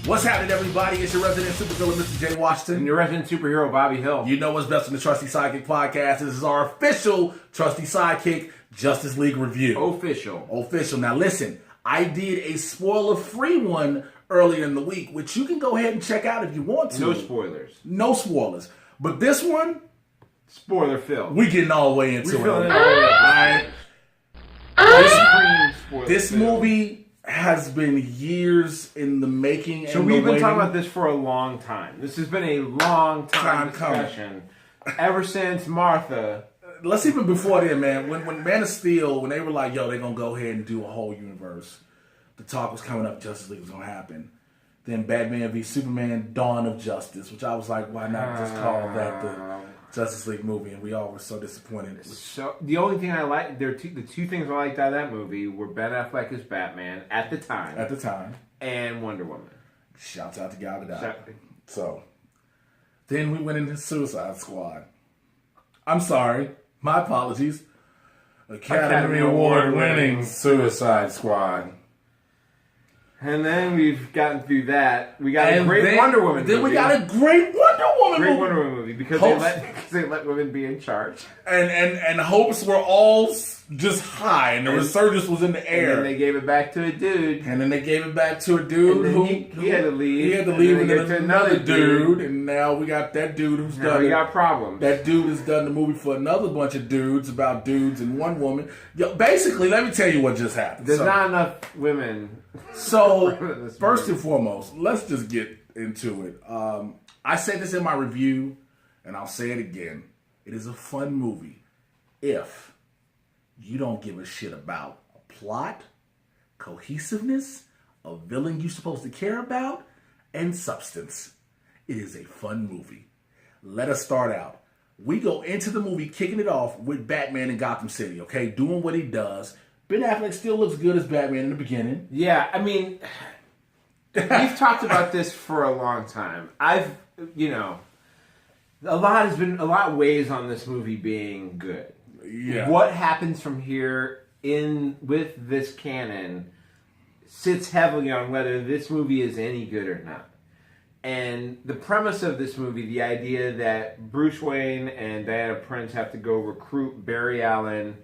What's happening, everybody? It's your resident supervillain, Mr. Jay Washington. And your resident superhero, Bobby Hill. You know what's best in the Trusty Sidekick podcast. This is our official Trusty Sidekick Justice League review. Official. Now listen, I did a spoiler-free one earlier in the week, which you can go ahead and check out if you want to. No spoilers. But this one, spoiler-filled. We getting all the way into it. All right. This movie has been years in the making. So we've been talking about this for a long time. This has been a long time discussion. Ever since Martha. Let's even before then, man. When Man of Steel, when they were like, yo, they're going to go ahead and do a whole universe. The talk was coming up, Justice League was going to happen. Then Batman v Superman, Dawn of Justice, which I was like, why not just call that the Justice League movie? And we all were so disappointed. So the only thing I liked, the two things I liked out of that movie were Ben Affleck as Batman at the time. And Wonder Woman. Shouts out to Gal Gadot. So then we went into Suicide Squad. I'm sorry. My apologies. Academy Award winning Suicide Squad. And then we've gotten through that. We got a great Wonder Woman movie. Then we got a great Wonder Woman movie. Great Wonder Woman movie because they let women be in charge. And hopes were all just high, and the resurgence was in the air. And then they gave it back to a dude. He had to leave. He had to leave, and then another dude. And now we got that dude who's done. We got problems. That dude has done the movie for another bunch of dudes about dudes and one woman. Yo, basically, let me tell you what just happened. There's not enough women. So, first and foremost, let's just get into it. I said this in my review, and I'll say it again. It is a fun movie if you don't give a shit about a plot, cohesiveness, a villain you're supposed to care about, and substance. It is a fun movie. Let us start out. We go into the movie kicking it off with Batman in Gotham City, okay? Doing what he does. Ben Affleck still looks good as Batman in the beginning. Yeah, I mean, we've talked about this for a long time. A lot weighs on this movie being good. Yeah. What happens from here with this canon sits heavily on whether this movie is any good or not. And the premise of this movie, the idea that Bruce Wayne and Diana Prince have to go recruit Barry Allen,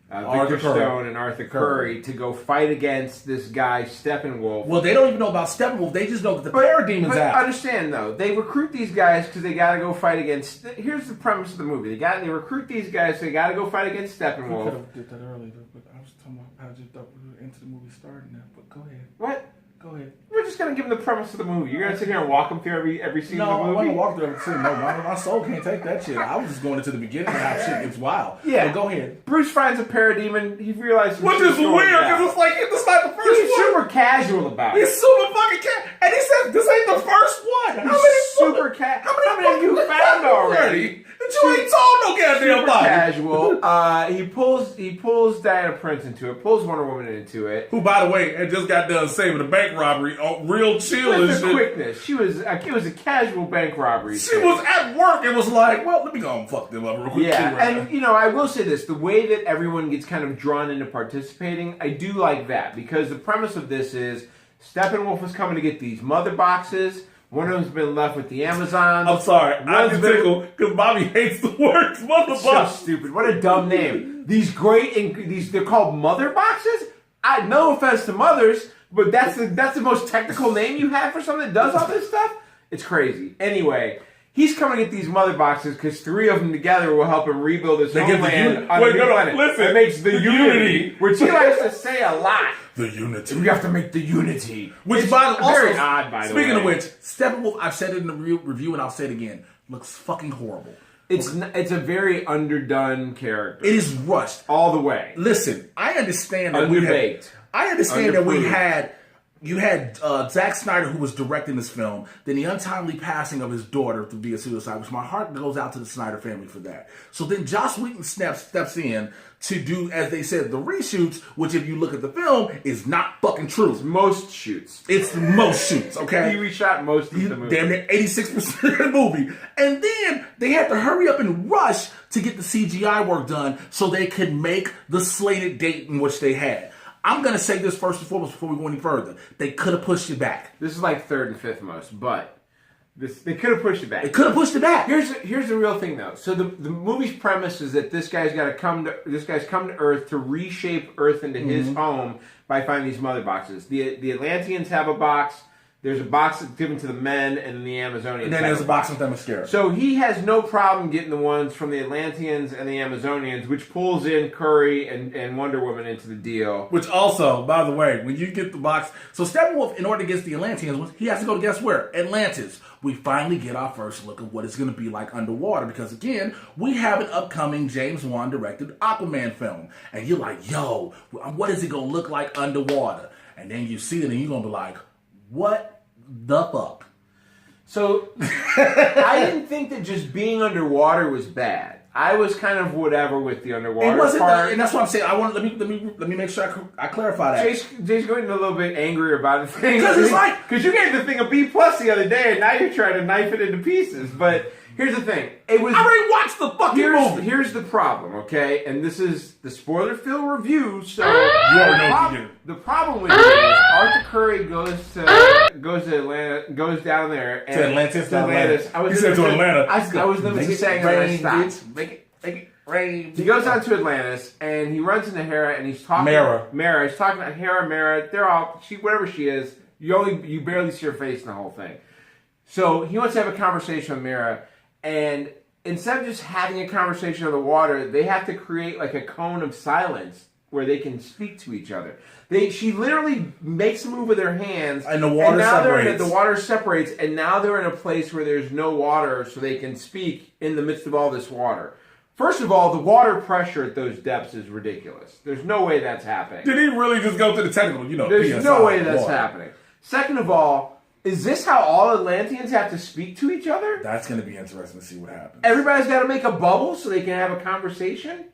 Victor Stone, and Arthur Curry to go fight against this guy, Steppenwolf. Well, they don't even know about Steppenwolf. They just know that the Parademon's out. Understand, though. They recruit these guys because they got to go fight against... Here's the premise of the movie. They recruit these guys so they got to go fight against Steppenwolf. We could have did that earlier, but I was talking about how just into the movie starting now. But go ahead. What? Go ahead. We're just going to give them the premise of the movie. You're going to sit here and walk them through every scene of the movie? No, I want to walk through every scene. No, my soul can't take that shit. I was just going into the beginning and how shit gets wild. Yeah. But go ahead. Bruce finds a parademon. He realizes... Which is weird, because it's like the first one. He's super casual about it. He's super fucking casual. And he says, this ain't the first one. How many have you found already? That you ain't told no goddamn body. Super casual. He pulls Diana Prince into it, pulls Wonder Woman into it. Who, by the way, had just got done saving a bank robbery on real chill and shit. Quickness. It was a casual bank robbery. She was at work and was like, well, let me go and fuck them up real quick. Yeah, and I will say this, the way that everyone gets kind of drawn into participating, I do like that, because the premise of this is Steppenwolf is coming to get these mother boxes. One of them's been left with the Amazon. I'm sorry, I can tickle because Bobby hates the words mother box. So stupid. What a dumb name. They're called mother boxes? No offense to mothers, but that's the most technical name you have for something that does all this stuff? It's crazy. Anyway, he's coming to get these mother boxes because 3 of them together will help him rebuild his homeland. Listen. It makes the unity, which he likes to say a lot. The unity. We have to make the unity. Which, it's very odd, by the way. Speaking of which, Steppenwolf, I've said it in the review and I'll say it again, looks fucking horrible. It's a very underdone character. It is rushed. All the way. Listen, I understand that you had Zack Snyder, who was directing this film, then the untimely passing of his daughter via suicide, which my heart goes out to the Snyder family for that. So then Joss Whedon steps in to do, as they said, the reshoots, which if you look at the film, is not fucking true. It's most shoots. It's most shoots, okay? He reshot most of the movie. Damn near 86% of the movie. And then they had to hurry up and rush to get the CGI work done so they could make the slated date in which they had. I'm going to say this first and foremost before we go any further. They could have pushed it back. This is like third and fifth most, but they could have pushed it back. They could have pushed it back. Here's the real thing, though. So the movie's premise is that this guy's come to Earth to reshape Earth into his home by finding these mother boxes. The Atlanteans have a box. There's a box that's given to the men, and then the Amazonians. And then there's a box with Themyscira. So he has no problem getting the ones from the Atlanteans and the Amazonians, which pulls in Curry and Wonder Woman into the deal. Which also, by the way, when you get the box... So Steppenwolf, in order to get the Atlanteans, he has to go to guess where? Atlantis. We finally get our first look at what it's going to be like underwater. Because, again, we have an upcoming James Wan-directed Aquaman film. And you're like, yo, what is it going to look like underwater? And then you see it and you're going to be like... What the fuck? So, I didn't think that just being underwater was bad. I was kind of whatever with the underwater part. And that's what I'm saying. Let me make sure I clarify that. Jay's going a little bit angry about the thing. Because you gave the thing a B+ the other day, and now you're trying to knife it into pieces. But here's the thing. I already watched the fucking movie. Here's the problem, okay? And this is the spoiler-filled review, so... The problem with it is Arthur Curry goes to Atlanta, goes down there... And to Atlantis? To Atlantis. You said to Atlanta. I was literally saying that I stopped. Make it rain. He goes down to Atlantis, and he runs into Hera, and he's talking... Mara. He's talking to Hera, Mara. They're all... whatever she is, you barely see her face in the whole thing. So he wants to have a conversation with Mara, and... Instead of just having a conversation on the water, they have to create like a cone of silence where they can speak to each other. She literally makes a move with her hands, and the water separates. The water separates, and now they're in a place where there's no water, so they can speak in the midst of all this water. First of all, the water pressure at those depths is ridiculous. There's no way that's happening. Did he really just go to the technical? There's PSI no way that's happening. Second of all, is this how all Atlanteans have to speak to each other? That's going to be interesting to see what happens. Everybody's got to make a bubble so they can have a conversation?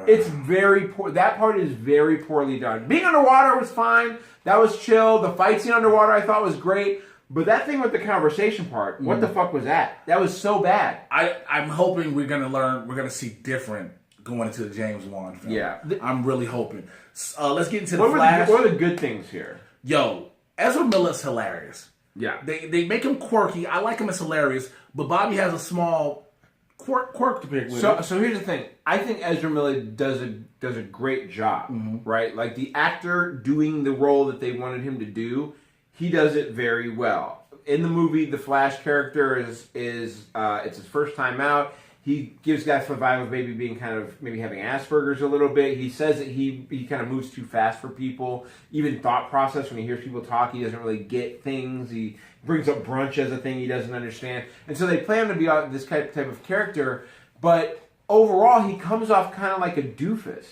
It's very poor. That part is very poorly done. Being underwater was fine. That was chill. The fight scene underwater I thought was great. But that thing with the conversation part, what the fuck was that? That was so bad. I'm hoping we're going to see different going into the James Wan film. Yeah. I'm really hoping. Let's get into the Flash. What are the good things here? Yo, Ezra Miller's hilarious. Yeah. They make him quirky. I like him as hilarious, but Bobby has a small quirk to pick with. So here's the thing. I think Ezra Miller does a great job, right? Like the actor doing the role that they wanted him to do, he does it very well. In the movie, the Flash character is it's his first time out. He gives that vibe of maybe being kind of maybe having Asperger's a little bit. He says that he kind of moves too fast for people. Even thought process, when he hears people talk, he doesn't really get things. He brings up brunch as a thing he doesn't understand. And so they plan to be this type of character, but overall he comes off kind of like a doofus.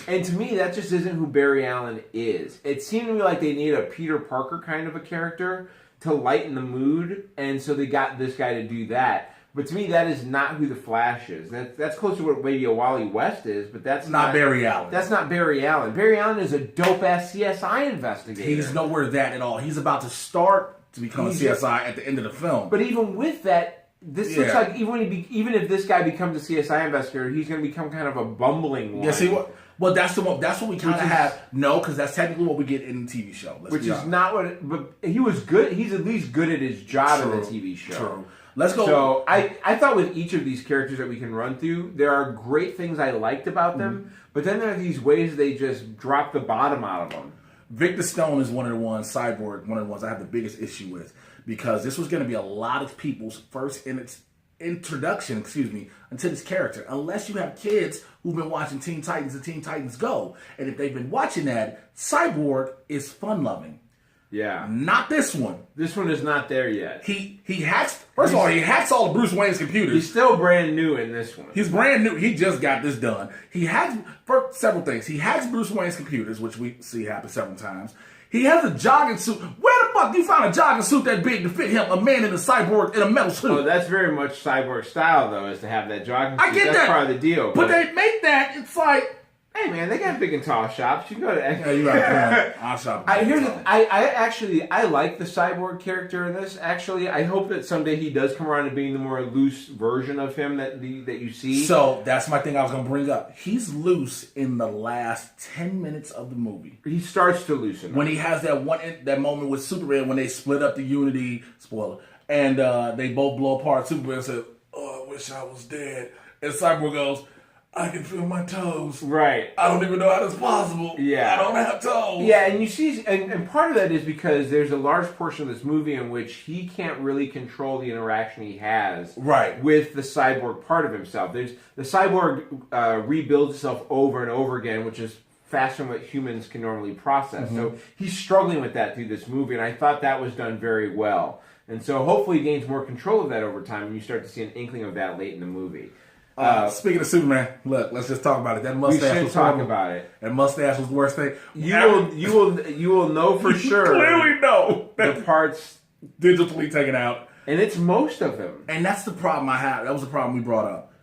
And to me, that just isn't who Barry Allen is. It seemed to me like they needed a Peter Parker kind of a character to lighten the mood, and so they got this guy to do that. But to me, that is not who the Flash is. That's close to what maybe a Wally West is, but that's not Barry Allen. That's not Barry Allen. Barry Allen is a dope-ass CSI investigator. He's nowhere that at all. He's about to start to become a CSI at the end of the film. But even with that, this looks like even if this guy becomes a CSI investigator, he's going to become kind of a bumbling one. Yeah, see what? Well, that's what we kind of have. No, because that's technically what we get in the TV show. Which is not what. But he was good. He's at least good at his job in the TV show. True. Let's go. So I thought with each of these characters that we can run through, there are great things I liked about them, but then there are these ways they just drop the bottom out of them. Victor Stone is one of the ones, Cyborg, one of the ones I have the biggest issue with, because this was going to be a lot of people's first introduction, into this character. Unless you have kids who've been watching Teen Titans and Teen Titans Go, and if they've been watching that, Cyborg is fun-loving. Yeah. Not this one. This one is not there yet. He hacks, first of all, he hacks all of Bruce Wayne's computers. He's still brand new in this one. He's brand new. He just got this done. He hacks, for several things. He hacks Bruce Wayne's computers, which we see happen several times. He has a jogging suit. Where the fuck do you find a jogging suit that big to fit him, a man in a cyborg in a metal suit? Oh, that's very much Cyborg style, though, is to have that jogging suit. I get that's that. Part of the deal. But they make that, it's like, Hey man, they got big and tall shops. You can go to. Yeah, you got a point. I'll shop. I like the Cyborg character in this. Actually, I hope that someday he does come around to being the more loose version of him that you see. So that's my thing I was going to bring up. He's loose in the last 10 minutes of the movie. He starts to loosen when he has that moment with Superman when they split up the Unity, spoiler, and they both blow apart. Superman said, "Oh, I wish I was dead," and Cyborg goes, "I can feel my toes. Right. I don't even know how that's possible. Yeah. I don't have toes." Yeah, and you see, and part of that is because there's a large portion of this movie in which he can't really control the interaction he has with the cyborg part of himself. The cyborg rebuilds itself over and over again, which is faster than what humans can normally process. Mm-hmm. So he's struggling with that through this movie, and I thought that was done very well. And so hopefully he gains more control of that over time, and you start to see an inkling of that late in the movie. Speaking of Superman, look, let's just talk about it. That mustache was talk about it. That mustache was the worst thing. You will know for sure. Clearly know the parts digitally taken out, and it's most of them. And that's the problem I have. That was the problem we brought up.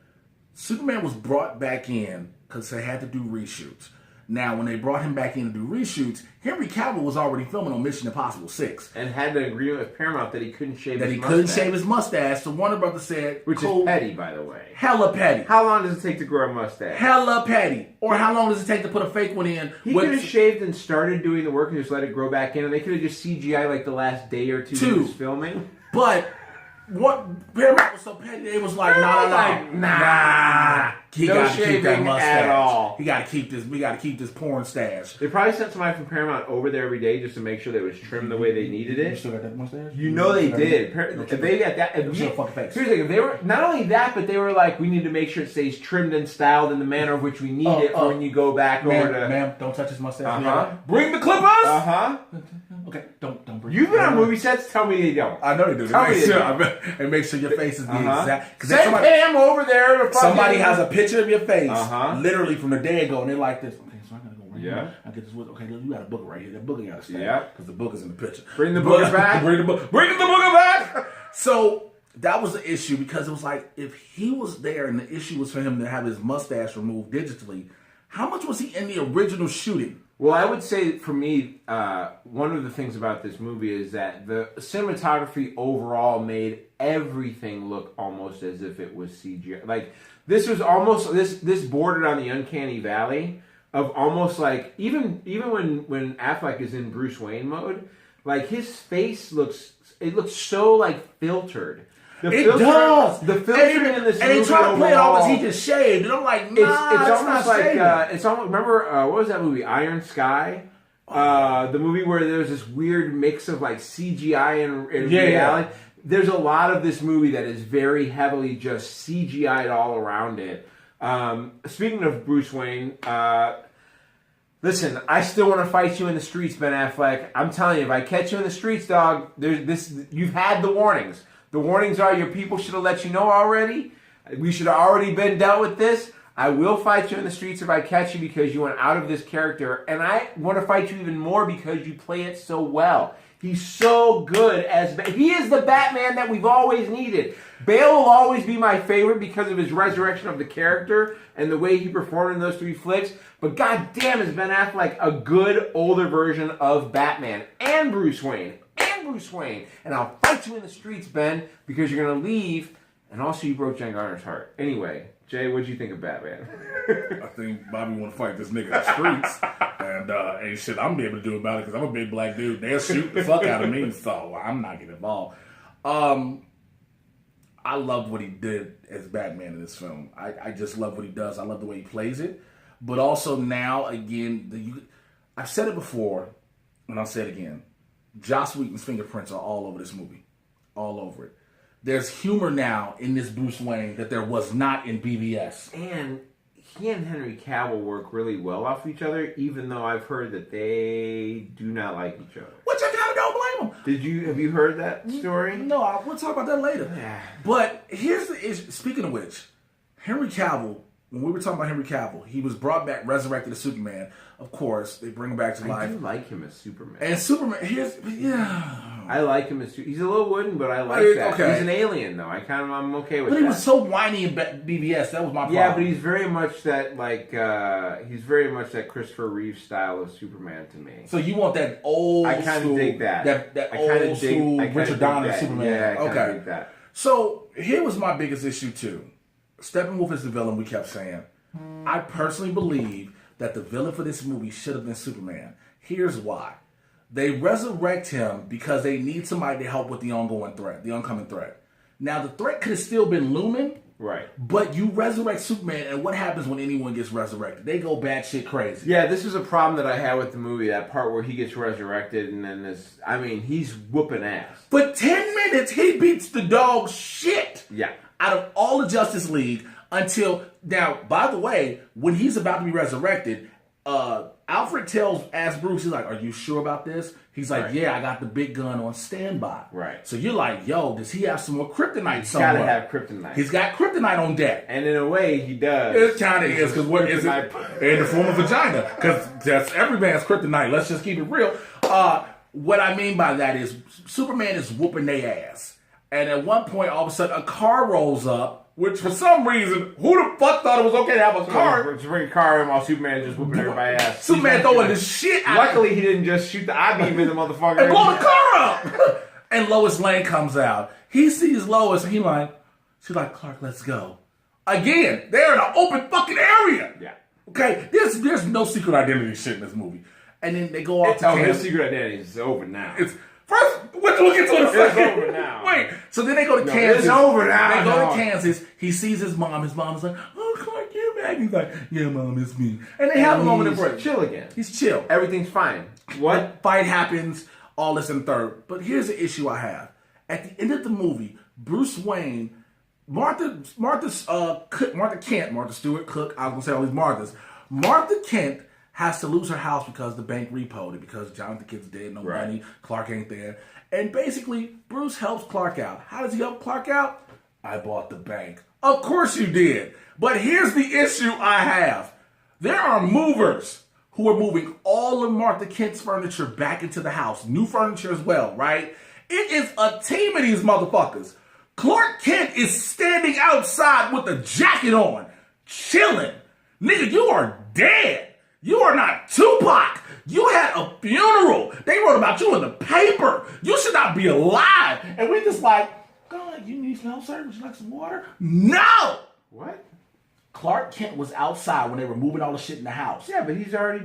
Superman was brought back in because they had to do reshoots. Now, when they brought him back in to do reshoots, Henry Cavill was already filming on Mission Impossible 6. And had an agreement with Paramount that he couldn't shave his mustache. Couldn't shave his mustache, so Warner Brothers said... Which is petty, by the way. Hella petty. How long does it take to grow a mustache? Hella petty. Or how long does it take to put a fake one in? He could have shaved and started doing the work and just let it grow back in, and they could have just CGI like the last day or two he was filming. But... what Paramount was so petty, they was like, nah. He got to keep that mustache at all. He got to keep this. We got to keep this porn stash. They probably sent somebody from Paramount over there every day just to make sure that it was trimmed the way they needed it. You still got that mustache? You know they did. If they got that, seriously, if they were not only that, but they were like, we need to make sure it stays trimmed and styled in the manner of which we need it for when you go back over to. Ma'am, don't touch his mustache. Bring the clippers. Okay, don't bring. You've been on movie sets. Tell me they don't. I know they do. And make sure your face is the exact. Send Pam over there to somebody has a picture of your face, literally from the day ago, and they're like this. Okay, so I gotta go right here. I get this. Okay, look, you got a book right here. That book gotta stay. Yeah, because the book is in the picture. Bring the book back. Bring the book back. So that was the issue because it was like if he was there and the issue was for him to have his mustache removed digitally, how much was he in the original shooting? Well, I would say for me, one of the things about this movie is that the cinematography overall made everything look almost as if it was CGI. Like this was almost this bordered on the uncanny valley of almost like even when Affleck is in Bruce Wayne mode, like his face looks so like filtered. It does. The filtering in this movie, and they try to play it off as he just shaved, and I'm like, nah, it's almost like it's almost. Remember what was that movie, Iron Sky? The movie where there's this weird mix of like CGI and reality. Yeah. There's a lot of this movie that is very heavily just CGI'd all around it. Speaking of Bruce Wayne, listen, I still want to fight you in the streets, Ben Affleck. I'm telling you, if I catch you in the streets, dog, you've had the warnings. The warnings are your people should have let you know already. We should have already been dealt with this. I will fight you in the streets if I catch you because you went out of this character. And I want to fight you even more because you play it so well. He's so good he is the Batman that we've always needed. Bale will always be my favorite because of his resurrection of the character and the way he performed in those 3 flicks. But goddamn is Ben Affleck a good older version of Batman and Bruce Wayne. And I'll fight you in the streets, Ben, because you're going to leave. And also you broke Jen Garner's heart. Anyway, Jay, what'd you think of Batman? I think Bobby want to fight this nigga in the streets. And ain't shit I'm be able to do about it because I'm a big black dude. They'll shoot the fuck out of me, so I'm not getting involved. I love what he did as Batman in this film. I just love what he does. I love the way he plays it. But also now, again, I've said it before, and I'll say it again. Joss Whedon's fingerprints are all over this movie. All over it. There's humor now in this Bruce Wayne that there was not in BVS. And he and Henry Cavill work really well off each other, even though I've heard that they do not like each other. Which I kind of don't blame them. Have you heard that story? No, we'll talk about that later. Yeah. But here's the issue. Speaking of which, Henry Cavill, when we were talking about Henry Cavill, he was brought back, resurrected as Superman. Of course, they bring him back to life. I do like him as Superman. And Superman, I like him as he's a little wooden, but I like that. Okay. He's an alien, though. I'm okay with that. But he was so whiny in BVS. That was my problem. Yeah, but he's very much that Christopher Reeve style of Superman to me. So you want that old I kind of dig that. That old school Richard Donner Superman. Yeah, I kind of dig that. So here was my biggest issue too. Steppenwolf is the villain. We kept saying. I personally believe that the villain for this movie should have been Superman. Here's why. They resurrect him because they need somebody to help with the ongoing threat, the oncoming threat. Now, the threat could have still been looming. Right. But you resurrect Superman, and what happens when anyone gets resurrected? They go batshit crazy. Yeah, this is a problem that I had with the movie, that part where he gets resurrected, and then he's whooping ass. For 10 minutes, he beats the dog shit out of all the Justice League until, now, by the way, when he's about to be resurrected, Alfred asks Bruce, he's like, are you sure about this? He's like, yeah, I got the big gun on standby. Right. So you're like, yo, does he have some more kryptonite somewhere? He's got to have kryptonite. He's got kryptonite on deck. And in a way, he does. It kind of is, because what is it? In the form of vagina. Because that's every man's kryptonite. Let's just keep it real. What I mean by that is Superman is whooping their ass. And at one point, all of a sudden, a car rolls up. Which, for some reason, who the fuck thought it was okay to have a car? To bring a car in while Superman just whooping everybody's ass. Superman throwing the shit out. Luckily, he didn't just shoot the I-beam in the motherfucker. And blow the car up! And Lois Lane comes out. He sees Lois, and she's like, Clark, let's go. Again, they're in an open fucking area. Yeah. Okay? There's no secret identity shit in this movie. And then they go off to Kansas. His secret identity is over now. First, we'll get to the second. It's over now. Wait, so then they go to Kansas. It's over now. They go to Kansas. He sees his mom. His mom's like, oh, Clark, you're back. He's like, yeah, Mom, it's me. And they have a moment of break. Chill again. He's chill. Everything's fine. What? Fight happens, all this and third. But here's the issue I have. At the end of the movie, Bruce Wayne, Martha Stewart Cook, I was going to say all these Marthas. Martha Kent has to lose her house because the bank repoed it, because Jonathan Kent's dead, no money, Clark ain't there. And basically, Bruce helps Clark out. How does he help Clark out? I bought the bank. Of course you did. But here's the issue I have. There are movers who are moving all of Martha Kent's furniture back into the house. New furniture as well, right? It is a team of these motherfuckers. Clark Kent is standing outside with a jacket on, chilling. Nigga, you are dead. You are not Tupac. You had a funeral. They wrote about you in the paper. You should not be alive. And we just like, God, you need some help, sir? Would you like some water? No! What? Clark Kent was outside when they were moving all the shit in the house. Yeah, but he's already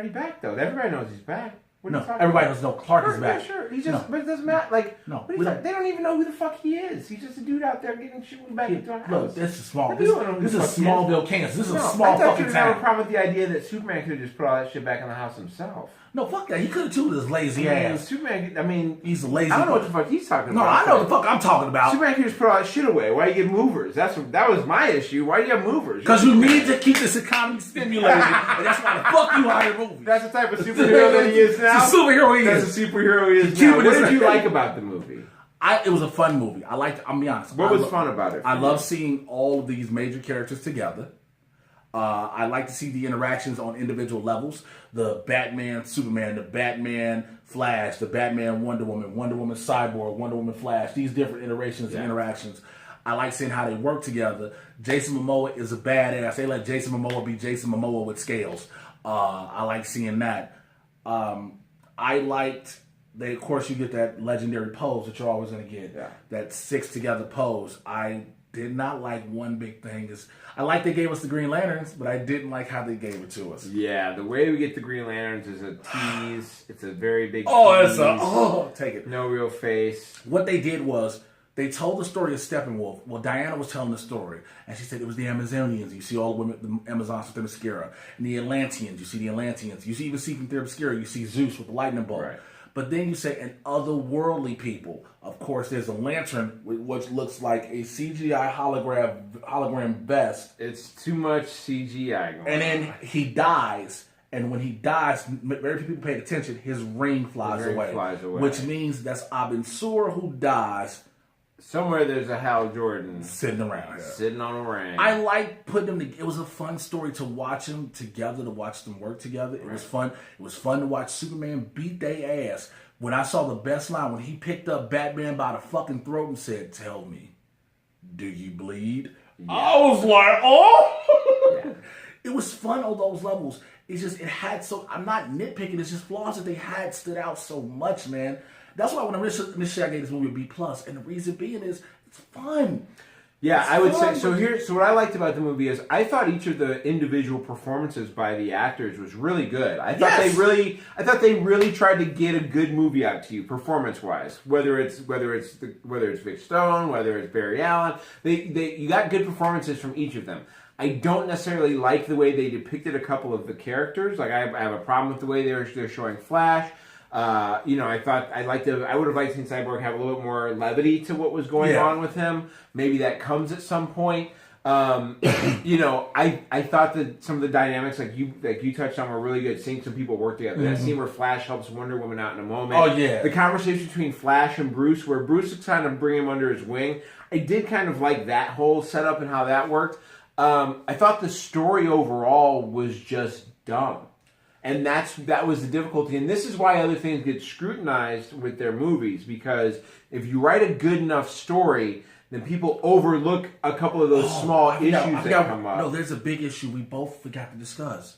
back, though. Everybody knows he's back. No, everybody knows Clark is back. Sure, he's just, but it doesn't matter. Like, no, they don't even know who the fuck he is. He's just a dude out there getting shit back into a house. Look, this is small. This is Smallville, Kansas. This is a small fucking town. I have a problem with the idea that Superman could have just put all that shit back in the house himself. No, fuck that. He could have too with his lazy ass. Superman, he's a lazy. I don't know what the fuck he's talking about. No, I know the fuck I'm talking about. Superman could just put all that shit away. Why you get movers? That was my issue. Why do you have movers? Because you need to keep this economy stimulated, and that's why the fuck you hire movies. That's the type of superhero that he is now. It's a superhero he is. That's a superhero he is now. What did you like about the movie? It was a fun movie. I'll be honest. What was fun about it? I love seeing all of these major characters together. I like to see the interactions on individual levels. The Batman, Superman, the Batman, Flash, the Batman, Wonder Woman, Wonder Woman, Cyborg, Wonder Woman, Flash. These different iterations and interactions. I like seeing how they work together. Jason Momoa is a badass. They let Jason Momoa be Jason Momoa with scales. I like seeing that. I liked... of course, you get that legendary pose that you're always going to get. Yeah. That six together pose. I did not like one big thing. I like they gave us the Green Lanterns, but I didn't like how they gave it to us. Yeah, the way we get the Green Lanterns is a tease. It's a very big tease. Take it. No real face. What they did was, they told the story of Steppenwolf. Well, Diana was telling the story, and she said it was the Amazonians. You see all the women, the Amazons with the mascara. And the Atlanteans, you see the Atlanteans. You even see from Themyscira, you see Zeus with the lightning bolt. Right. But then you say, and otherworldly people. Of course, there's a lantern, which looks like a CGI hologram vest. It's too much CGI going on. And then he dies. And when he dies, very few people paid attention, his ring flies away. Which means that's Abin Sur who dies. Somewhere there's a Hal Jordan sitting around here. Sitting on a ring. I like putting them together. It was a fun story to watch them together, to watch them work together. It was fun. It was fun to watch Superman beat their ass. when I saw the best line, when he picked up Batman by the fucking throat and said, "Tell me, do you bleed?" Yeah. I was like, oh! Yeah. It was fun on those levels. It's just, it had so, I'm not nitpicking, it's just flaws that they had stood out so much, man. That's why when I initially I gave this movie a B+, and the reason being is, it's fun. Yeah, I would say so. What I liked about the movie is I thought each of the individual performances by the actors was really good. I thought they really tried to get a good movie out to you, performance wise. Whether it's Vic Stone, whether it's Barry Allen, you got good performances from each of them. I don't necessarily like the way they depicted a couple of the characters. Like I have a problem with the way they're showing Flash. I would have liked to see Cyborg have a little bit more levity to what was going on with him. Maybe that comes at some point. I thought that some of the dynamics, like you touched on, were really good. Seeing some people work together. That scene where Flash helps Wonder Woman out in a moment. Oh yeah. The conversation between Flash and Bruce, where Bruce is trying to bring him under his wing. I did kind of like that whole setup and how that worked. I thought the story overall was just dumb. And that was the difficulty. And this is why other things get scrutinized with their movies. Because if you write a good enough story, then people overlook a couple of those small issues that come up. No, there's a big issue we both forgot to discuss.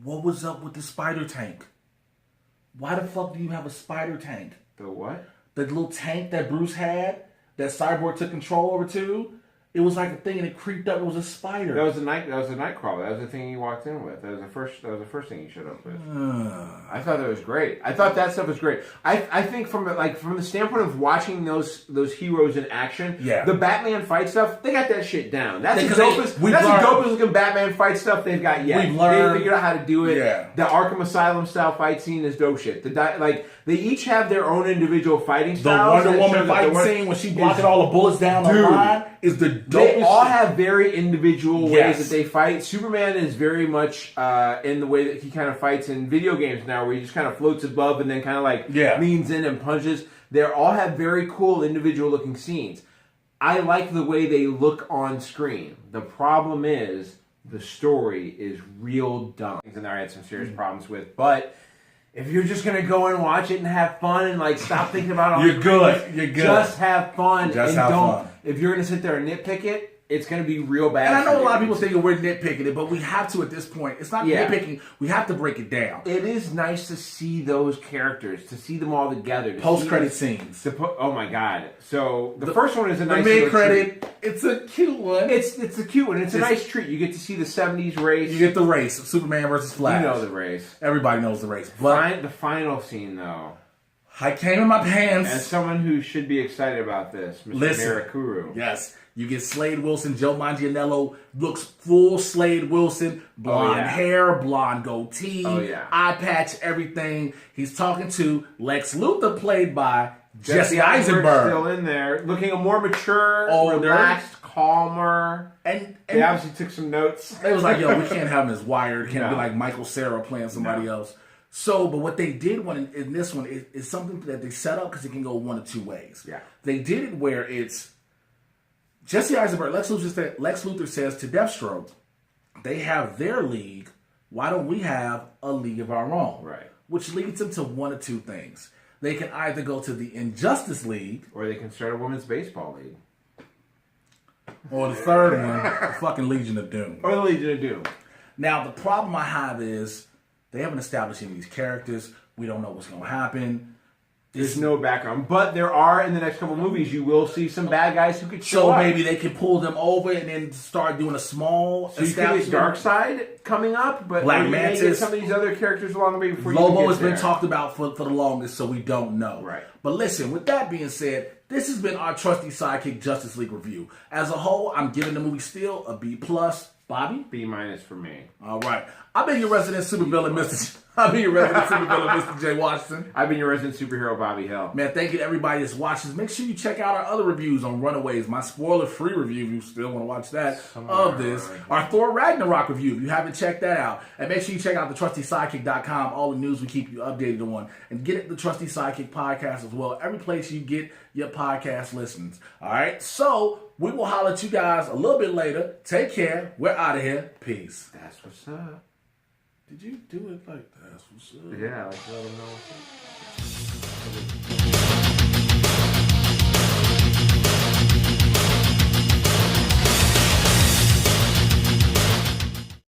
What was up with the spider tank? Why the fuck do you have a spider tank? The what? The little tank that Bruce had, that Cyborg took control over too. It was like a thing, and it creeped up. It was a spider. That was a nightcrawler. That was the thing he walked in with. That was the first thing he showed up with. I thought that was great. I thought that stuff was great. I think from the standpoint of watching those heroes in action, the Batman fight stuff, they got that shit down. That's the dopest looking Batman fight stuff they've got yet. They figured out how to do it. Yeah. The Arkham Asylum style fight scene is dope shit. They each have their own individual fighting styles. The Wonder Woman fight scene when she blocking all the bullets down the line is the dopest. They all have very individual ways that they fight. Superman is very much in the way that he kind of fights in video games now, where he just kind of floats above and then kind of leans in and punches. They all have very cool individual looking scenes. I like the way they look on screen. The problem is the story is real dumb. And I had some serious problems with, but if you're just going to go and watch it and have fun and stop thinking about all You're good. Just have fun. If you're going to sit there and nitpick it, it's going to be real bad. And I know a lot of people think we're nitpicking it, but we have to at this point. It's not nitpicking. We have to break it down. It is nice to see those characters, to see them all together. Post-credit scenes. Oh my God. So the first one is a nice mid-credit. Treat. It's a cute one. It's a cute one. It's a nice treat. You get to see the 70s race. You get the race. Superman versus Flash. You know the race. Everybody knows the race. But the final scene, though. I came in my pants. As someone who should be excited about this, Mr. Mirakuru. Yes. You get Slade Wilson. Joe Manganiello looks full Slade Wilson. Blonde hair, blonde goatee, eye patch, everything. He's talking to Lex Luthor, played by Jesse Eisenberg. Still in there, looking a more mature, relaxed, calmer. And they obviously took some notes. They was like, yo, we can't have him as Wired. Can't be like Michael Cera playing somebody else. So, but what they did in this one is something that they set up because it can go one of two ways. Yeah. They did it where it's Jesse Eisenberg, Lex Luthor says to Deathstroke, they have their league. Why don't we have a league of our own? Right. Which leads them to one of two things. They can either go to the Injustice League, or they can start a women's baseball league. Or the third one, the fucking Legion of Doom. Or the Legion of Doom. Now, the problem I have is they haven't established any of these characters. We don't know what's going to happen. There's no background. But there are, in the next couple movies, you will see some bad guys who could show up. So maybe they could pull them over and then start doing a small establishment. Darkseid coming up, but Black Mantis. Get some of these other characters along the way before Lobo has been talked about for the longest, so we don't know. Right. But listen, with that being said, this has been our Trusty Sidekick Justice League review. As a whole, I'm giving the movie still a B+. Bobby? B- for me. All right. I've been your resident supervillain, Mr. J. Washington. I've been your resident superhero, Bobby Hill. Man, thank you to everybody that's watching. Make sure you check out our other reviews on Runaways, my spoiler-free review if you still want to watch that of this. Our Thor Ragnarok review if you haven't checked that out. And make sure you check out the TrustySidekick.com, all the news we keep you updated on. And get the Trusty Sidekick podcast as well, every place you get your podcast listens. All right? So, we will holler at you guys a little bit later. Take care. We're out of here. Peace. That's what's up. Did you do it like that's what's up? Yeah, like let them know what's up.